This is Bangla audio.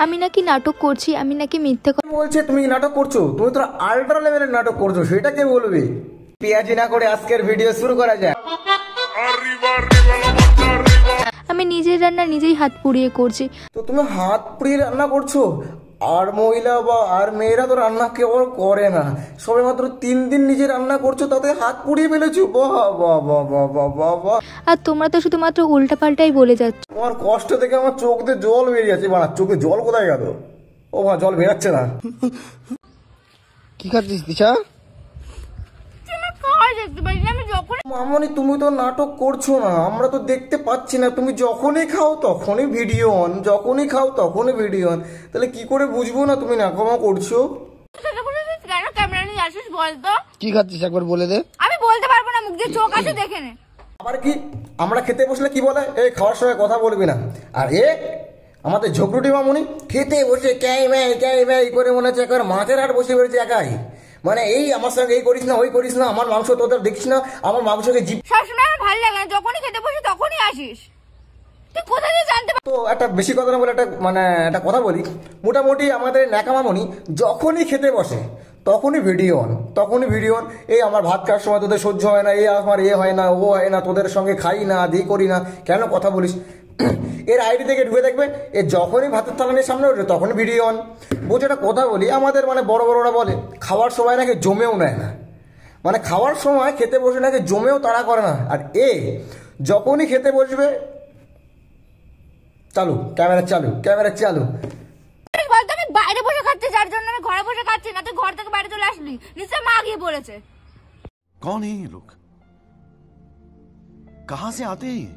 আমি নাকি নাটক করছি, আমি নাকি মিথ্যে কথা বলছে। তুমি নাটক করছো? তুমি তো আল্ট্রা লেভেলের নাটক করছো, সেটা কে বলবে? পেঁয়াজি না করে আজকের ভিডিও শুরু করা যায়। আমি নিজের রান্না নিজেই হাত পুড়িয়ে করছি। তো তুমি হাত পুড়িয়ে রান্না করছো? আর মহিলা বা আর মেয়েরা তো রান্না কেউ করে না, সবে মাত্র 3 দিন নিজে রান্না করছো, তাতে হাত পুড়িয়ে ফেলেছো। বাহ বাহ বাহ বাহ বাহ বাহ বাহ। আর তোমরা তো শুধুমাত্র উল্টাপাল্টাই বলে যাচ্ছ। তোমার কষ্ট থেকে আমার চোখ দিয়ে জল বেরিয়ে যাচ্ছে। বাড়া, চোখে জল কোথায় গেল? ও মা, জল বেরাচ্ছে না। কি খাচ্ছিস দিশা? মামনি, তুমি তো নাটক করছো না, আমরা তো দেখতে পাচ্ছি না। তুমি যখনই খাও তখনই ভিডিও অন, যখনই খাও তখনই ভিডিও অন। তাহলে কি করে বুঝবো না তুমি নাকামা করছো? কি খাচ্ছিস একবার বলে দে। আমি বলতে পারবো না, মুখ দিয়ে চোখ আছে, দেখে নে। আবার কি আমরা খেতে বসলে কি বলে? এই খাওয়ার সময় কথা বলবি না। আর আমাদের ঝগড়ুটি মামনি খেতে বসে ক্যাই ম্যাই করে মনে হচ্ছে একবার মাছের হাট বসে বেড়েছে একাই। মানে এই আমার সঙ্গে এই করিস না, ওই করিস না, আমার মাংস তোদের দেখিস না, আমার মাংসকে জিপ। সবসময় আমার ভালো লাগে না, যখনই খেতে বসি তখনই আসিস। তুই কোথা দিয়ে জানতে তো একটা বেশি কথা না বলে একটা কথা বলি। মোটামুটি আমাদের ন্যাকামামনি যখনই খেতে বসে তখনই ভিডিও অন, তখনই ভিডিও অন। এই আমার ভাত খাওয়ার সময় তোদের সহ্য হয় না, আমার হয় না, ও হয় না, তোদের সঙ্গে খাই না, দিয়ে করি না, কেন কথা বলিস? এর আইডি থেকে ঢুকে দেখবে, এ যখনই ভাতের থালানির সামনে উঠবে তখনই ভিডিও অন। বুঝে একটা কথা বলি, আমাদের বড় বড়রা বলে খাওয়ার সময় নাকি জমেও নেয় না। খাওয়ার সময় খেতে বসে নাকি জমেও তাড়া করে না। আর যখনই খেতে বসবে ক্যামেরা চালু। আমি বাইরে বসে খাচ্ছি, যার জন্য আমি ঘরে বসে খাচ্ছি না। তুই ঘর থেকে বাইরে চলে আসলি, নিশ্চয় মা গিয়ে বলেছে। कौन है ये लोग? कहां से आते हैं?